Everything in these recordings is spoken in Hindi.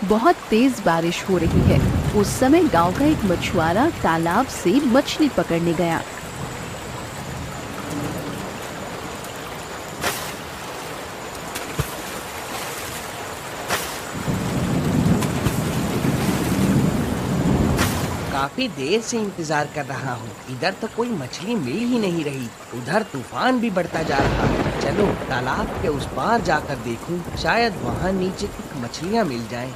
बहुत तेज बारिश हो रही है। उस समय गांव का एक मछुआरा तालाब से मछली पकड़ने गया। काफी देर से इंतजार कर रहा हूँ। इधर तो कोई मछली मिल ही नहीं रही। उधर तूफान भी बढ़ता जा रहा है। चलो तालाब के उस पार जाकर देखूं, शायद वहाँ नीचे कुछ मछलियाँ मिल जाएं।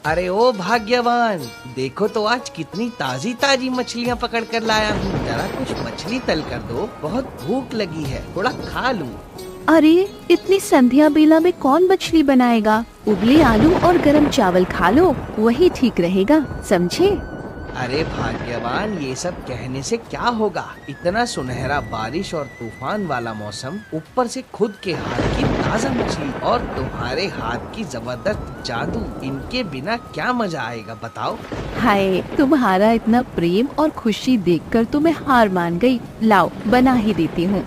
अरे ओ भाग्यवान, देखो तो आज कितनी ताजी ताजी मछलियाँ पकड़ कर लाया हूँ। जरा कुछ मछली तल कर दो, बहुत भूख लगी है, थोड़ा खा लूँ। अरे इतनी संध्या बेला में कौन मछली बनाएगा? उबले आलू और गरम चावल खा लो, वही ठीक रहेगा, समझे? अरे भाग्यवान, ये सब कहने से क्या होगा? इतना सुनहरा बारिश और तूफान वाला मौसम, ऊपर से खुद के हाथ की ताजा मछली और तुम्हारे हाथ की जबरदस्त जादू, इनके बिना क्या मजा आएगा बताओ? हाय, तुम्हारा इतना प्रेम और खुशी देखकर तो मैं हार मान गई। लाओ बना ही देती हूँ।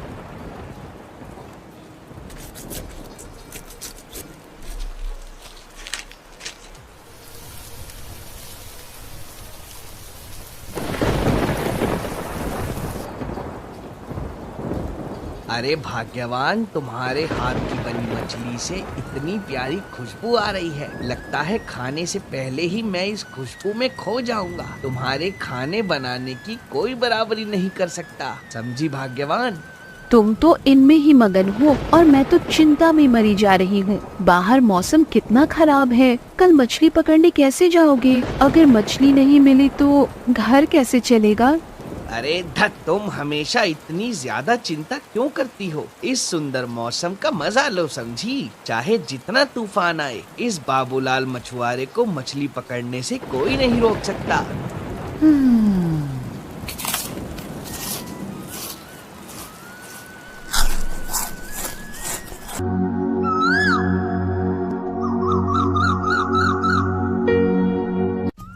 अरे भाग्यवान, तुम्हारे हाथ की बनी मछली से इतनी प्यारी खुशबू आ रही है। लगता है खाने से पहले ही मैं इस खुशबू में खो जाऊंगा। तुम्हारे खाने बनाने की कोई बराबरी नहीं कर सकता, समझी भाग्यवान? तुम तो इनमें ही मगन हो और मैं तो चिंता में मरी जा रही हूँ। बाहर मौसम कितना खराब है, कल मछली पकड़ने कैसे जाओगे? अगर मछली नहीं मिली तो घर कैसे चलेगा? अरे धत, तुम हमेशा इतनी ज्यादा चिंता क्यों करती हो? इस सुंदर मौसम का मजा लो, समझी? चाहे जितना तूफान आए, इस बाबूलाल मछुआरे को मछली पकड़ने से कोई नहीं रोक सकता।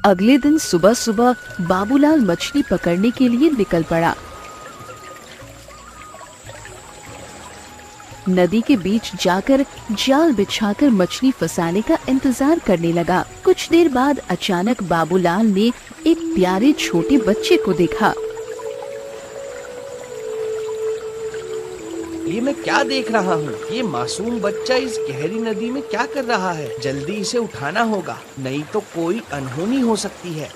अगले दिन सुबह सुबह बाबूलाल मछली पकड़ने के लिए निकल पड़ा। नदी के बीच जाकर जाल बिछाकर मछली फंसाने का इंतजार करने लगा। कुछ देर बाद अचानक बाबूलाल ने एक प्यारे छोटे बच्चे को देखा। ये मैं क्या देख रहा हूँ? ये मासूम बच्चा इस गहरी नदी में क्या कर रहा है? जल्दी इसे उठाना होगा, नहीं तो कोई अनहोनी हो सकती है।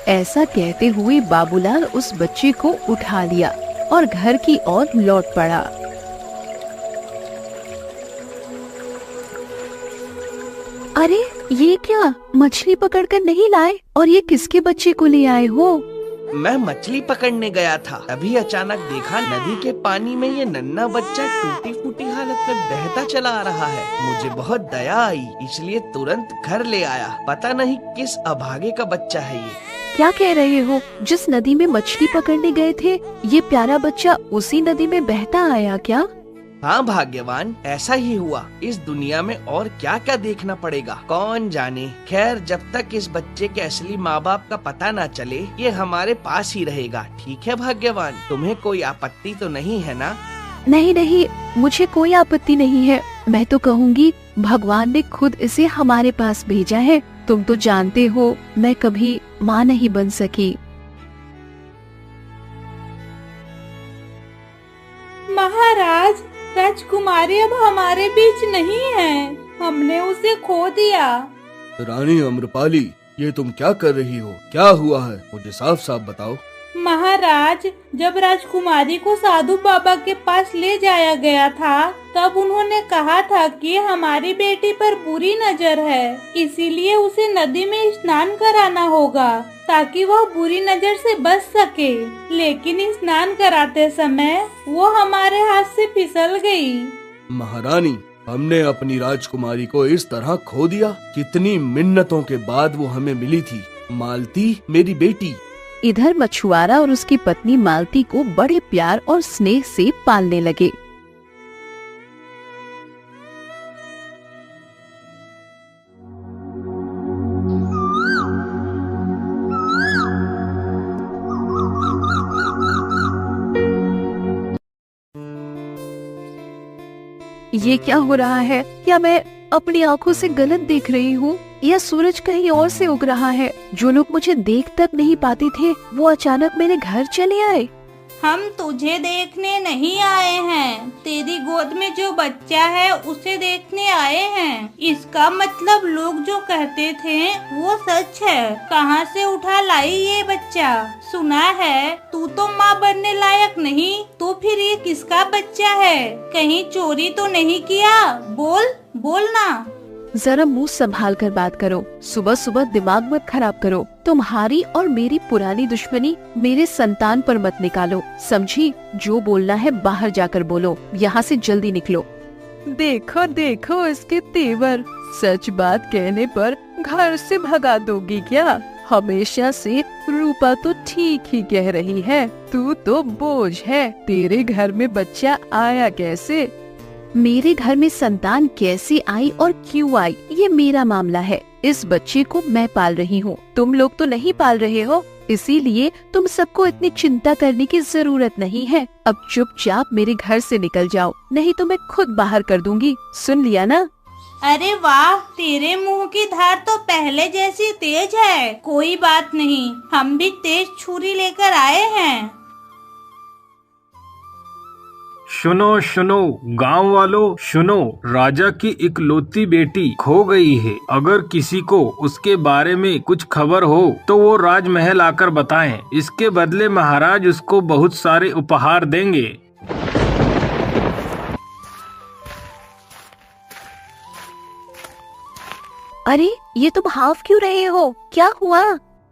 ऐसा कहते हुए बाबूलाल उस बच्चे को उठा लिया और घर की ओर लौट पड़ा। अरे ये क्या, मछली पकड़कर नहीं लाए? और ये किसके बच्चे को ले आए हो? मैं मछली पकड़ने गया था, तभी अचानक देखा नदी के पानी में ये नन्हा बच्चा टूटी फूटी हालत में बहता चला आ रहा है। मुझे बहुत दया आई, इसलिए तुरंत घर ले आया। पता नहीं किस अभागे का बच्चा है ये। क्या कह रहे हो? जिस नदी में मछली पकड़ने गए थे, ये प्यारा बच्चा उसी नदी में बहता आया क्या? हाँ भाग्यवान, ऐसा ही हुआ। इस दुनिया में और क्या क्या देखना पड़ेगा, कौन जाने। खैर, जब तक इस बच्चे के असली माँ बाप का पता न चले, ये हमारे पास ही रहेगा। ठीक है भाग्यवान, तुम्हें कोई आपत्ति तो नहीं है ना? नहीं नहीं, मुझे कोई आपत्ति नहीं है। मैं तो कहूँगी भगवान ने खुद इसे हमारे पास भेजा है। तुम तो जानते हो मैं कभी माँ नहीं बन सकी। महाराज, राजकुमारी अब हमारे बीच नहीं है, हमने उसे खो दिया। रानी अम्रपाली, ये तुम क्या कर रही हो? क्या हुआ है? मुझे साफ साफ बताओ। महाराज, जब राजकुमारी को साधु बाबा के पास ले जाया गया था, तब उन्होंने कहा था कि हमारी बेटी पर बुरी नजर है, इसीलिए उसे नदी में स्नान कराना होगा ताकि वह बुरी नजर से बच सके। लेकिन स्नान कराते समय वो हमारे हाथ से फिसल गई। महारानी, हमने अपनी राजकुमारी को इस तरह खो दिया। कितनी मिन्नतों के बाद वो हमें मिली थी। मालती, मेरी बेटी। इधर मछुआरा और उसकी पत्नी मालती को बड़े प्यार और स्नेह से पालने लगे। ये क्या हो रहा है? क्या मैं अपनी आंखों से गलत देख रही हूँ या सूरज कहीं और से उग रहा है? जो लोग मुझे देख तक नहीं पाते थे वो अचानक मेरे घर चले आए। हम तुझे देखने नहीं आए हैं, तेरी गोद में जो बच्चा है उसे देखने आए हैं। इसका मतलब लोग जो कहते थे वो सच है। कहाँ से उठा लाई ये बच्चा? सुना है तू तो माँ बनने लायक नहीं, तो फिर ये किसका बच्चा है? कहीं चोरी तो नहीं किया? बोल बोल ना। जरा मुंह संभाल कर बात करो। सुबह सुबह दिमाग मत खराब करो। तुम्हारी और मेरी पुरानी दुश्मनी मेरे संतान पर मत निकालो, समझी? जो बोलना है बाहर जाकर बोलो। यहाँ से जल्दी निकलो। देखो देखो इसके तेवर। सच बात कहने पर घर से भगा दोगी क्या? हमेशा से रूपा तो ठीक ही कह रही है, तू तो बोझ है। तेरे घर में बच्चा आया कैसे? मेरे घर में संतान कैसे आई और क्यों आई ये मेरा मामला है। इस बच्चे को मैं पाल रही हूँ, तुम लोग तो नहीं पाल रहे हो, इसीलिए तुम सबको इतनी चिंता करने की जरूरत नहीं है। अब चुपचाप मेरे घर से निकल जाओ, नहीं तो मैं खुद बाहर कर दूंगी। सुन लिया ना? अरे वाह, तेरे मुंह की धार तो पहले जैसी तेज है। कोई बात नहीं, हम भी तेज छुरी लेकर आए हैं। सुनो सुनो गांव वालों, सुनो, राजा की इकलौती बेटी खो गई है। अगर किसी को उसके बारे में कुछ खबर हो तो वो राजमहल आकर बताएं। इसके बदले महाराज उसको बहुत सारे उपहार देंगे। अरे ये तुम हाफ क्यों रहे हो? क्या हुआ?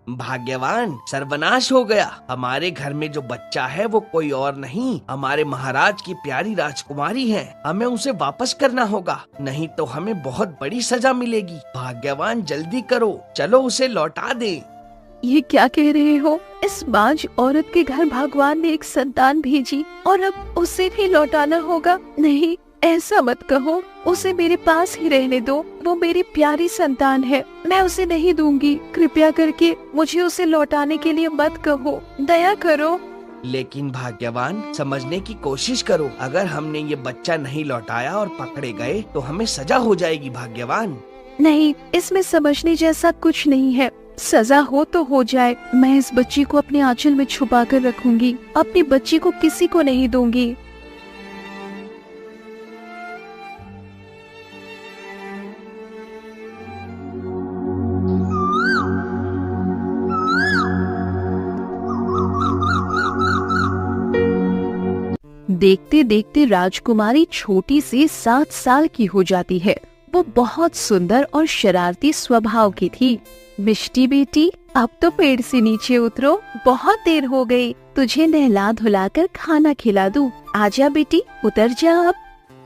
भाग्यवान, सर्वनाश हो गया। हमारे घर में जो बच्चा है वो कोई और नहीं, हमारे महाराज की प्यारी राजकुमारी है। हमें उसे वापस करना होगा, नहीं तो हमें बहुत बड़ी सजा मिलेगी। भाग्यवान, जल्दी करो, चलो उसे लौटा दे। ये क्या कह रहे हो? इस बांझ औरत के घर भगवान ने एक संतान भेजी और अब उसे भी लौटाना होगा? नहीं, ऐसा मत कहो। उसे मेरे पास ही रहने दो। वो मेरी प्यारी संतान है, मैं उसे नहीं दूंगी। कृपया करके मुझे उसे लौटाने के लिए मत कहो, दया करो। लेकिन भाग्यवान, समझने की कोशिश करो। अगर हमने ये बच्चा नहीं लौटाया और पकड़े गए तो हमें सजा हो जाएगी। भाग्यवान, नहीं, इसमें समझने जैसा कुछ नहीं है। सजा हो तो हो जाए, मैं इस बच्ची को अपने आंचल में छुपा कर रखूंगी। अपनी बच्ची को किसी को नहीं दूंगी। देखते देखते राजकुमारी छोटी से 7 साल की हो जाती है। वो बहुत सुंदर और शरारती स्वभाव की थी। मिष्टी बेटी, अब तो पेड़ से नीचे उतरो, बहुत देर हो गई। तुझे नहला धुलाकर खाना खिला दूं। आजा बेटी, उतर जा अब।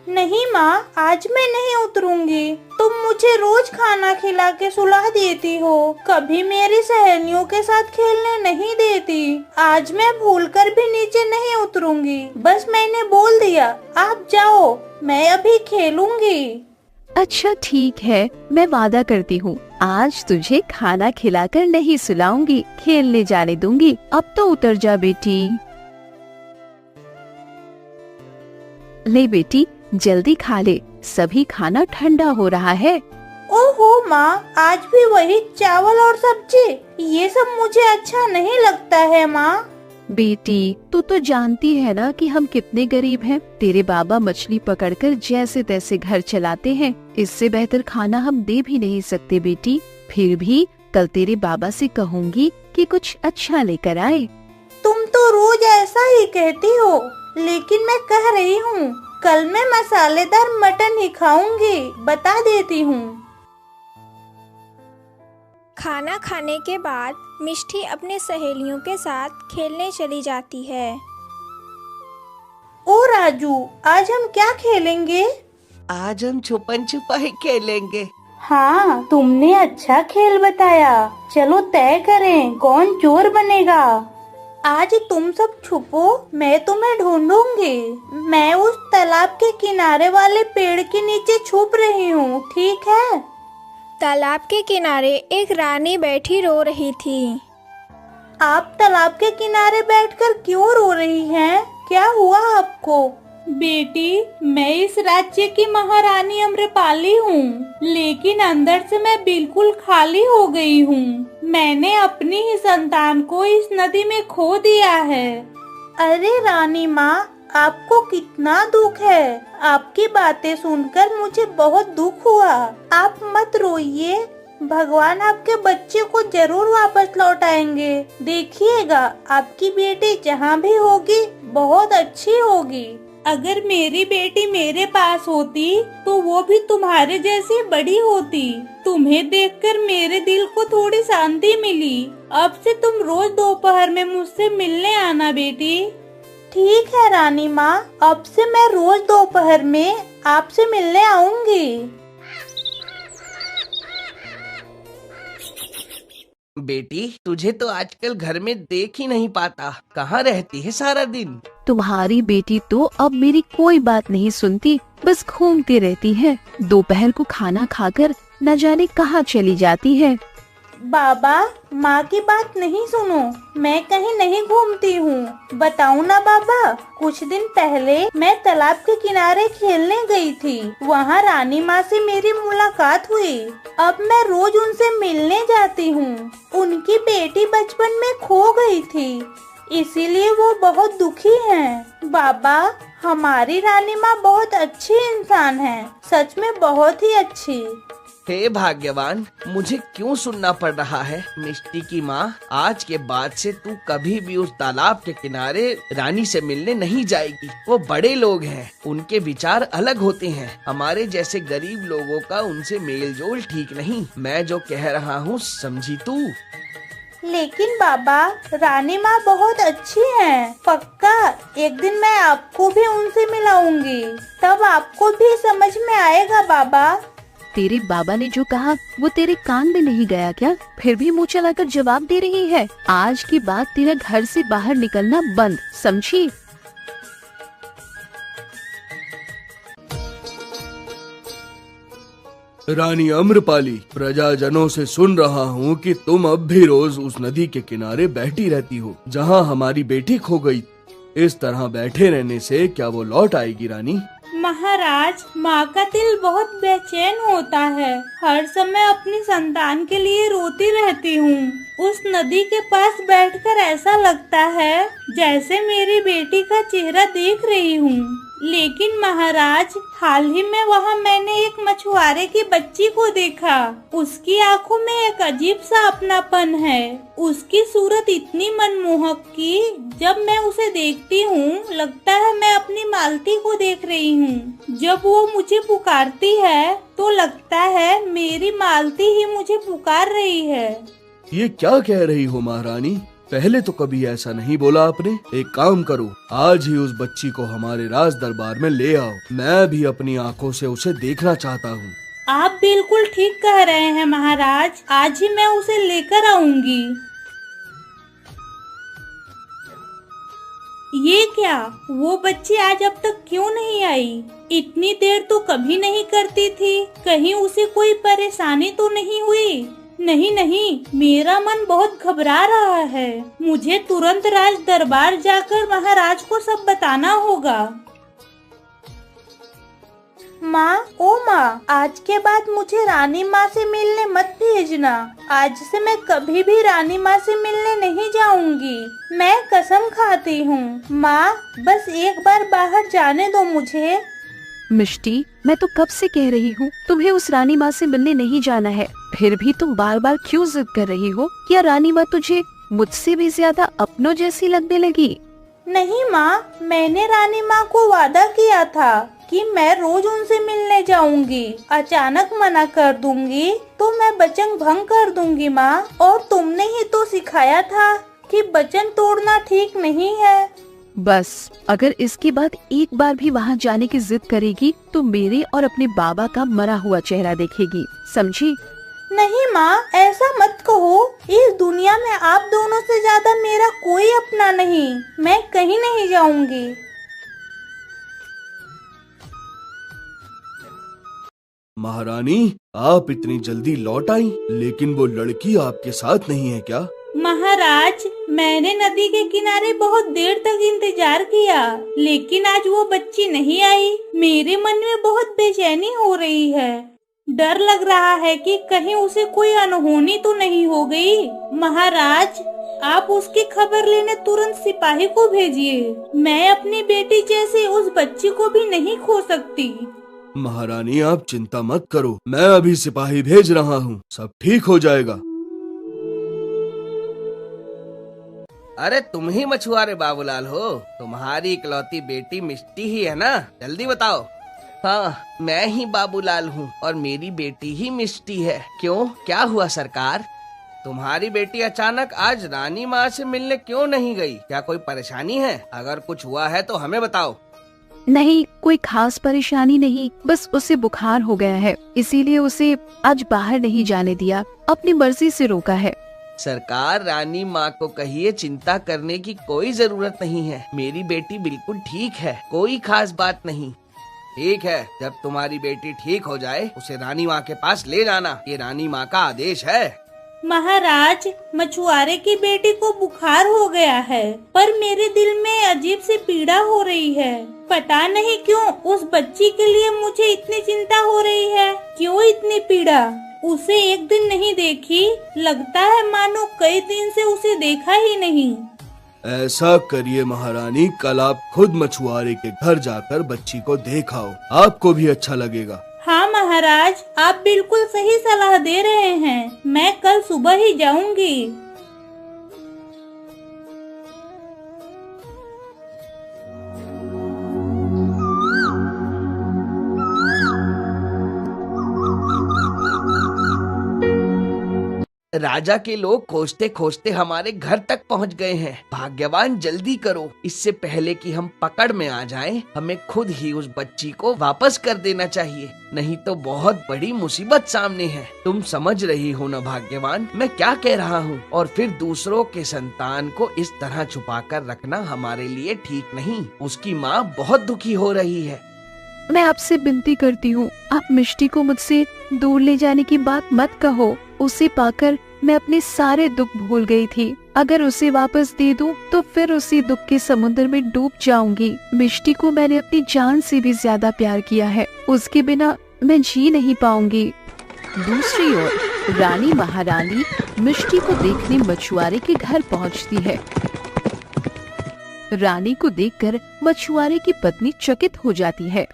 नहीं माँ, आज मैं नहीं उतरूंगी। तुम मुझे रोज खाना खिला के सुला देती हो, कभी मेरी सहेलियों के साथ खेलने नहीं देती। आज मैं भूलकर भी नीचे नहीं उतरूंगी। बस मैंने बोल दिया, आप जाओ, मैं अभी खेलूंगी। अच्छा ठीक है, मैं वादा करती हूँ, आज तुझे खाना खिलाकर नहीं सुलाऊंगी, खेलने जाने दूंगी। अब तो उतर जा बेटी। ले बेटी, जल्दी खा ले, सभी खाना ठंडा हो रहा है। ओहो माँ, आज भी वही चावल और सब्जी। ये सब मुझे अच्छा नहीं लगता है माँ। बेटी, तू तो जानती है ना कि हम कितने गरीब हैं। तेरे बाबा मछली पकड़कर जैसे तैसे घर चलाते हैं। इससे बेहतर खाना हम दे भी नहीं सकते बेटी। फिर भी कल तेरे बाबा से कहूँगी कि कुछ अच्छा लेकर आए। तुम तो रोज ऐसा ही कहती हो, लेकिन मैं कह रही हूँ कल मैं मसालेदार मटन ही खाऊंगी, बता देती हूँ। खाना खाने के बाद मिष्टी अपने सहेलियों के साथ खेलने चली जाती है। ओ राजू, आज हम क्या खेलेंगे? आज हम छुपन छुपाई खेलेंगे। हाँ, तुमने अच्छा खेल बताया। चलो तय करें कौन चोर बनेगा। आज तुम सब छुपो, मैं तुम्हें ढूंढूंगी। मैं उस तालाब के किनारे वाले पेड़ के नीचे छुप रही हूँ, ठीक है? तालाब के किनारे एक रानी बैठी रो रही थी। आप तालाब के किनारे बैठकर क्यों रो रही हैं? क्या हुआ आपको? बेटी, मैं इस राज्य की महारानी अम्रपाली हूँ, लेकिन अंदर से मैं बिल्कुल खाली हो गई हूँ। मैंने अपनी ही संतान को इस नदी में खो दिया है। अरे रानी माँ, आपको कितना दुख है। आपकी बातें सुनकर मुझे बहुत दुख हुआ। आप मत रोइए, भगवान आपके बच्चे को जरूर वापस लौटाएंगे। देखिएगा, आपकी बेटी जहाँ भी होगी बहुत अच्छी होगी। अगर मेरी बेटी मेरे पास होती तो वो भी तुम्हारे जैसी बड़ी होती। तुम्हें देखकर मेरे दिल को थोड़ी शांति मिली। अब से तुम रोज दोपहर में मुझसे मिलने आना बेटी। ठीक है रानी माँ, अब से मैं रोज दोपहर में आपसे मिलने आऊंगी। बेटी, तुझे तो आजकल घर में देख ही नहीं पाता। कहाँ रहती है सारा दिन? तुम्हारी बेटी तो अब मेरी कोई बात नहीं सुनती, बस घूमती रहती है। दोपहर को खाना खाकर न जाने कहाँ चली जाती है। बाबा, माँ की बात नहीं सुनो, मैं कहीं नहीं घूमती हूँ। बताऊँ ना बाबा, कुछ दिन पहले मैं तालाब के किनारे खेलने गई थी। वहाँ रानी माँ से मेरी मुलाकात हुई। अब मैं रोज उनसे मिलने जाती हूँ। उनकी बेटी बचपन में खो गई थी, इसीलिए वो बहुत दुखी हैं। बाबा, हमारी रानी माँ बहुत अच्छी इंसान है, सच में बहुत ही अच्छी। हे भाग्यवान, मुझे क्यों सुनना पड़ रहा है? मिष्टी की माँ, आज के बाद से तू कभी भी उस तालाब के किनारे रानी से मिलने नहीं जाएगी। वो बड़े लोग हैं, उनके विचार अलग होते हैं। हमारे जैसे गरीब लोगों का उनसे मेल जोल ठीक नहीं। मैं जो कह रहा हूँ समझी तू? लेकिन बाबा, रानी माँ बहुत अच्छी हैं। पक्का एक दिन मैं आपको भी उनसे मिलाऊंगी, तब आपको भी समझ में आएगा बाबा। तेरे बाबा ने जो कहा वो तेरे कान में नहीं गया क्या? फिर भी मुँह चलाकर जवाब दे रही है। आज के बाद तेरा घर से बाहर निकलना बंद, समझी? रानी अम्रपाली, प्रजाजनों से सुन रहा हूँ कि तुम अब भी रोज उस नदी के किनारे बैठी रहती हो जहाँ हमारी बेटी खो गई। इस तरह बैठे रहने से क्या वो लौट आएगी रानी? महाराज, माँ का दिल बहुत बेचैन होता है। हर समय अपनी संतान के लिए रोती रहती हूँ। उस नदी के पास बैठकर ऐसा लगता है जैसे मेरी बेटी का चेहरा देख रही हूँ। लेकिन महाराज, हाल ही में वहाँ मैंने एक मछुआरे की बच्ची को देखा। उसकी आंखों में एक अजीब सा अपनापन है। उसकी सूरत इतनी मनमोहक कि जब मैं उसे देखती हूँ लगता है मैं अपनी मालती को देख रही हूँ। जब वो मुझे पुकारती है तो लगता है मेरी मालती ही मुझे पुकार रही है। ये क्या कह रही हो महारानी? पहले तो कभी ऐसा नहीं बोला आपने। एक काम करो, आज ही उस बच्ची को हमारे राज दरबार में ले आओ। मैं भी अपनी आंखों से उसे देखना चाहता हूँ। आप बिल्कुल ठीक कह रहे हैं महाराज, आज ही मैं उसे लेकर आऊंगी। ये क्या, वो बच्ची आज अब तक क्यों नहीं आई? इतनी देर तो कभी नहीं करती थी। कहीं उसे कोई परेशानी तो नहीं हुई? नहीं नहीं, मेरा मन बहुत घबरा रहा है। मुझे तुरंत राज दरबार जाकर महाराज को सब बताना होगा। माँ, ओ माँ, आज के बाद मुझे रानी माँ से मिलने मत भेजना। आज से मैं कभी भी रानी माँ से मिलने नहीं जाऊंगी। मैं कसम खाती हूँ। माँ, बस एक बार बाहर जाने दो मुझे। मिष्टी, मैं तो कब से कह रही हूँ तुम्हें उस रानी माँ से मिलने नहीं जाना है, फिर भी तुम बार बार क्यों जिद कर रही हो? क्या रानी माँ तुझे मुझसे भी ज्यादा अपनों जैसी लगने लगी। नहीं माँ, मैंने रानी माँ को वादा किया था कि मैं रोज उनसे मिलने जाऊंगी। अचानक मना कर दूंगी तो मैं वचन भंग कर दूंगी माँ। और तुमने ही तो सिखाया था कि वचन तोड़ना ठीक नहीं है। बस अगर इसके बाद एक बार भी वहाँ जाने की जिद करेगी तो मेरे और अपने बाबा का मरा हुआ चेहरा देखेगी, समझी? नहीं माँ, ऐसा मत कहो। इस दुनिया में आप दोनों से ज्यादा मेरा कोई अपना नहीं। मैं कहीं नहीं जाऊंगी। महारानी, आप इतनी जल्दी लौट आई, लेकिन वो लड़की आपके साथ नहीं है क्या? महाराज, मैंने नदी के किनारे बहुत देर तक इंतजार किया, लेकिन आज वो बच्ची नहीं आई। मेरे मन में बहुत बेचैनी हो रही है। डर लग रहा है कि कहीं उसे कोई अनहोनी तो नहीं हो गई। महाराज, आप उसकी खबर लेने तुरंत सिपाही को भेजिए। मैं अपनी बेटी जैसी उस बच्ची को भी नहीं खो सकती। महारानी, आप चिंता मत करो, मैं अभी सिपाही भेज रहा हूँ, सब ठीक हो जाएगा। अरे तुम ही मछुआरे बाबूलाल हो? तुम्हारी इकलौती बेटी मिष्टी ही है ना? जल्दी बताओ। हाँ, मैं ही बाबूलाल हूँ और मेरी बेटी ही मिष्टी है। क्यों, क्या हुआ सरकार? तुम्हारी बेटी अचानक आज रानी माँ से मिलने क्यों नहीं गई? क्या कोई परेशानी है? अगर कुछ हुआ है तो हमें बताओ। नहीं, कोई खास परेशानी नहीं, बस उसे बुखार हो गया है, इसीलिए उसे आज बाहर नहीं जाने दिया, अपनी मर्जी से रोका है। सरकार, रानी माँ को कहिए चिंता करने की कोई जरूरत नहीं है। मेरी बेटी बिल्कुल ठीक है, कोई खास बात नहीं। ठीक है, जब तुम्हारी बेटी ठीक हो जाए उसे रानी माँ के पास ले जाना, ये रानी माँ का आदेश है। महाराज, मछुआरे की बेटी को बुखार हो गया है, पर मेरे दिल में अजीब सी पीड़ा हो रही है। पता नहीं क्यों उस बच्ची के लिए मुझे इतनी चिंता हो रही है। क्यों इतनी पीड़ा? उसे एक दिन नहीं देखी, लगता है मानो कई दिन से उसे देखा ही नहीं। ऐसा करिए महारानी, कल आप खुद मछुआरे के घर जाकर बच्ची को देख आओ, आपको भी अच्छा लगेगा। हाँ महाराज, आप बिल्कुल सही सलाह दे रहे हैं। मैं कल सुबह ही जाऊंगी। राजा के लोग खोजते खोजते हमारे घर तक पहुंच गए हैं। भाग्यवान, जल्दी करो, इससे पहले कि हम पकड़ में आ जाएं, हमें खुद ही उस बच्ची को वापस कर देना चाहिए, नहीं तो बहुत बड़ी मुसीबत सामने है। तुम समझ रही हो ना भाग्यवान, मैं क्या कह रहा हूँ? और फिर दूसरों के संतान को इस तरह छुपा कर रखना हमारे लिए ठीक नहीं। उसकी माँ बहुत दुखी हो रही है। मैं आपसे विनती करती हूँ, आप मिष्टी को मुझसे दूर ले जाने की बात मत कहो। उसे पाकर मैं अपने सारे दुख भूल गई थी। अगर उसे वापस दे दूं तो फिर उसी दुख के समुद्र में डूब जाऊंगी। मिष्टी को मैंने अपनी जान से भी ज्यादा प्यार किया है, उसके बिना मैं जी नहीं पाऊंगी। दूसरी ओर रानी महारानी मिष्टी को देखने मछुआरे के घर पहुंचती है। रानी को देखकर मछुआरे की पत्नी चकित हो जाती है।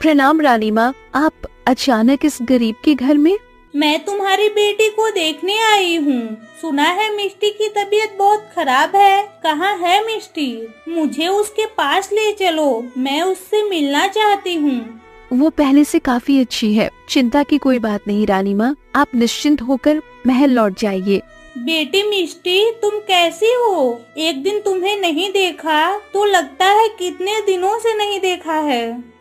प्रणाम रानी माँ, आप अचानक इस गरीब के घर में? मैं तुम्हारी बेटी को देखने आई हूँ। सुना है मिष्टी की तबीयत बहुत खराब है। कहाँ है मिष्टी? मुझे उसके पास ले चलो, मैं उससे मिलना चाहती हूँ। वो पहले से काफी अच्छी है, चिंता की कोई बात नहीं रानी माँ, आप निश्चिंत होकर महल लौट जाइए। बेटी मिष्टी, तुम कैसी हो? एक दिन तुम्हें नहीं देखा तो लगता है कितने दिनों से नहीं देखा है।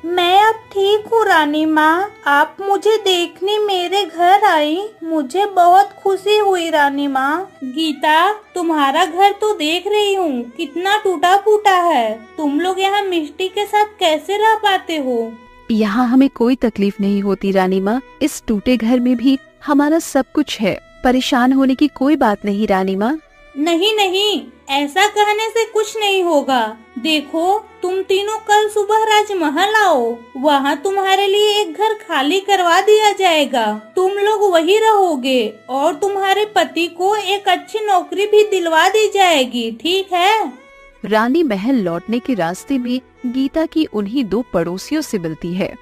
मैं अब ठीक हूँ रानी माँ, आप मुझे देखने मेरे घर आई, मुझे बहुत खुशी हुई रानी माँ। गीता, तुम्हारा घर तो देख रही हूँ कितना टूटा फूटा है। तुम लोग यहाँ मिष्टी के साथ कैसे रह पाते हो? यहाँ हमें कोई तकलीफ नहीं होती रानी माँ, इस टूटे घर में भी हमारा सब कुछ है, परेशान होने की कोई बात नहीं रानी माँ। नहीं नहीं, ऐसा कहने से कुछ नहीं होगा। देखो, तुम तीनों कल सुबह राजमहल आओ, वहाँ तुम्हारे लिए एक घर खाली करवा दिया जाएगा। तुम लोग वही रहोगे और तुम्हारे पति को एक अच्छी नौकरी भी दिलवा दी जाएगी, ठीक है? रानी महल लौटने के रास्ते में गीता की उन्हीं दो पड़ोसियों से मिलती है।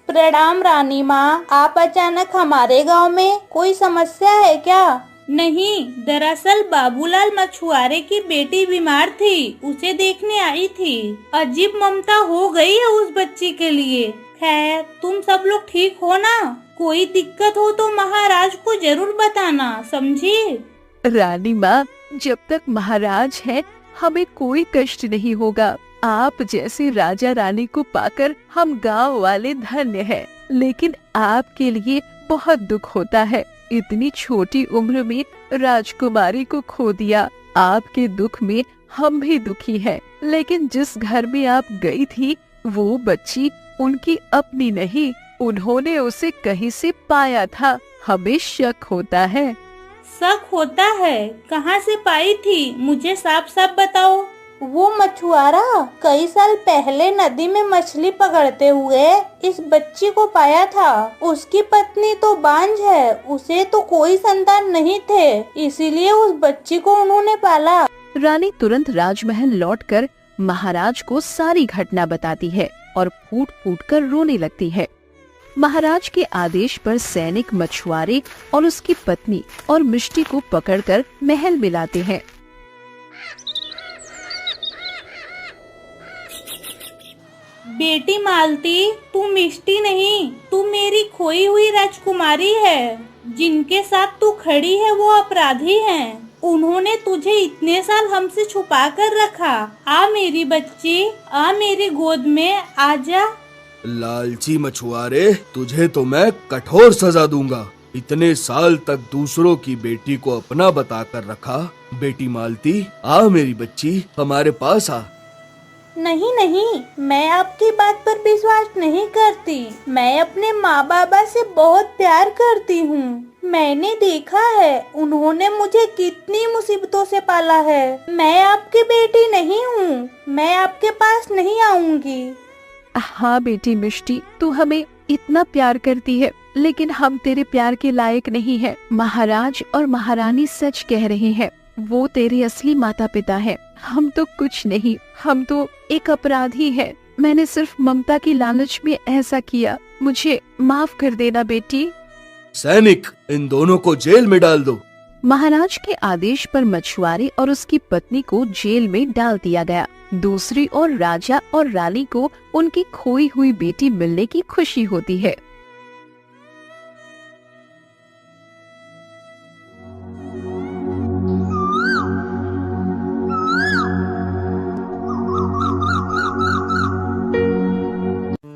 प्रणाम रानी माँ, आप अचानक हमारे गांव में, कोई समस्या है क्या? नहीं, दरअसल बाबूलाल मछुआरे की बेटी बीमार थी, उसे देखने आई थी। अजीब ममता हो गई है उस बच्ची के लिए। खैर, तुम सब लोग ठीक हो ना? कोई दिक्कत हो तो महाराज को जरूर बताना, समझी? रानी माँ, जब तक महाराज है हमें कोई कष्ट नहीं होगा। आप जैसे राजा रानी को पाकर हम गांव वाले धन्य हैं। लेकिन आपके लिए बहुत दुख होता है, इतनी छोटी उम्र में राजकुमारी को खो दिया। आपके दुख में हम भी दुखी हैं। लेकिन जिस घर में आप गई थी वो बच्ची उनकी अपनी नहीं, उन्होंने उसे कहीं से पाया था। हमें शक होता है। शक होता है? कहाँ से पाई थी? मुझे साफ साफ बताओ। वो मछुआरा कई साल पहले नदी में मछली पकड़ते हुए इस बच्ची को पाया था। उसकी पत्नी तो बांझ है, उसे तो कोई संतान नहीं थे, इसीलिए उस बच्ची को उन्होंने पाला। रानी तुरंत राजमहल लौटकर महाराज को सारी घटना बताती है और फूट फूट कर रोने लगती है। महाराज के आदेश पर सैनिक मछुआरे और उसकी पत्नी और मिष्टी को पकड़कर महल में लाते हैं। बेटी मालती, तू मिष्टी नहीं, तू मेरी खोई हुई राजकुमारी है। जिनके साथ तू खड़ी है वो अपराधी हैं। उन्होंने तुझे इतने साल हमसे छुपा कर रखा। आ मेरी बच्ची, आ मेरी गोद में, आजा। लालची मछुआरे, तुझे तो मैं कठोर सजा दूंगा। इतने साल तक दूसरों की बेटी को अपना बताकर रखा। बेटी मालती, आ मेरी बच्ची, हमारे पास आ। नहीं नहीं, मैं आपकी बात पर विश्वास नहीं करती। मैं अपने माँ बाबा से बहुत प्यार करती हूँ। मैंने देखा है उन्होंने मुझे कितनी मुसीबतों से पाला है। मैं आपकी बेटी नहीं हूँ, मैं आपके पास नहीं आऊंगी। हाँ बेटी मिष्टी, तू हमें इतना प्यार करती है, लेकिन हम तेरे प्यार के लायक नहीं हैं। महाराज और महारानी सच कह रहे हैं, वो तेरे असली माता पिता हैं। हम तो कुछ नहीं, हम तो एक अपराधी हैं। मैंने सिर्फ ममता की लालच में ऐसा किया, मुझे माफ कर देना बेटी। सैनिक, इन दोनों को जेल में डाल दो। महाराज के आदेश पर मछुआरे और उसकी पत्नी को जेल में डाल दिया गया। दूसरी ओर राजा और रानी को उनकी खोई हुई बेटी मिलने की खुशी होती है।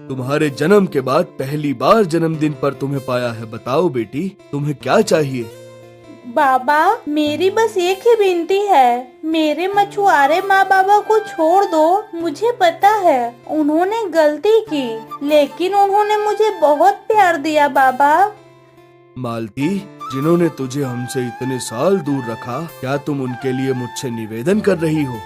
तुम्हारे जन्म के बाद पहली बार जन्मदिन पर तुम्हें पाया है। बताओ बेटी, तुम्हें क्या चाहिए? बाबा, मेरी बस एक ही विनती है, मेरे मछुआरे माँ बाबा को छोड़ दो। मुझे पता है उन्होंने गलती की, लेकिन उन्होंने मुझे बहुत प्यार दिया बाबा। मालती, जिन्होंने तुझे हमसे इतने साल दूर रखा, क्या तुम उनके लिए मुझसे निवेदन कर रही हो?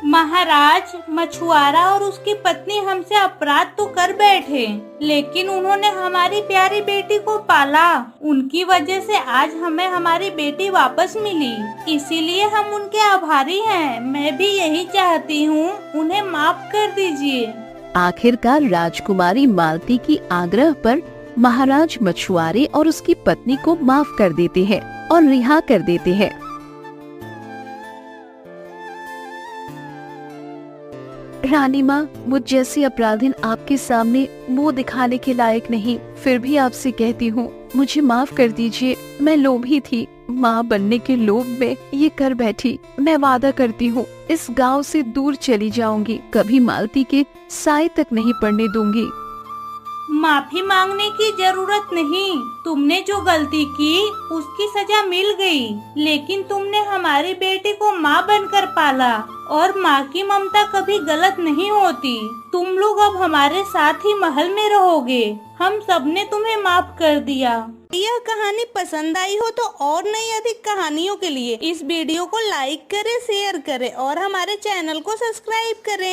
महाराज, मछुआरा और उसकी पत्नी हमसे अपराध तो कर बैठे, लेकिन उन्होंने हमारी प्यारी बेटी को पाला। उनकी वजह से आज हमें हमारी बेटी वापस मिली, इसीलिए हम उनके आभारी हैं। मैं भी यही चाहती हूँ, उन्हें माफ कर दीजिए। आखिरकार राजकुमारी मालती की आग्रह पर महाराज मछुआरे और उसकी पत्नी को माफ कर देते हैं और रिहा कर देते हैं। रानी माँ, मुझ जैसी अपराधिन आपके सामने मुंह दिखाने के लायक नहीं, फिर भी आपसे कहती हूँ, मुझे माफ कर दीजिए। मैं लोभी थी, माँ बनने के लोभ में ये कर बैठी। मैं वादा करती हूँ इस गांव से दूर चली जाऊंगी, कभी मालती के साए तक नहीं पड़ने दूंगी। माफी मांगने की जरूरत नहीं, तुमने जो गलती की उसकी सजा मिल गई, लेकिन तुमने हमारी बेटी को माँ बनकर पाला और माँ की ममता कभी गलत नहीं होती। तुम लोग अब हमारे साथ ही महल में रहोगे। हम सबने तुम्हें माफ कर दिया। यह कहानी पसंद आई हो तो और नई अधिक कहानियों के लिए इस वीडियो को लाइक करें, शेयर करें और हमारे चैनल को सब्सक्राइब करें।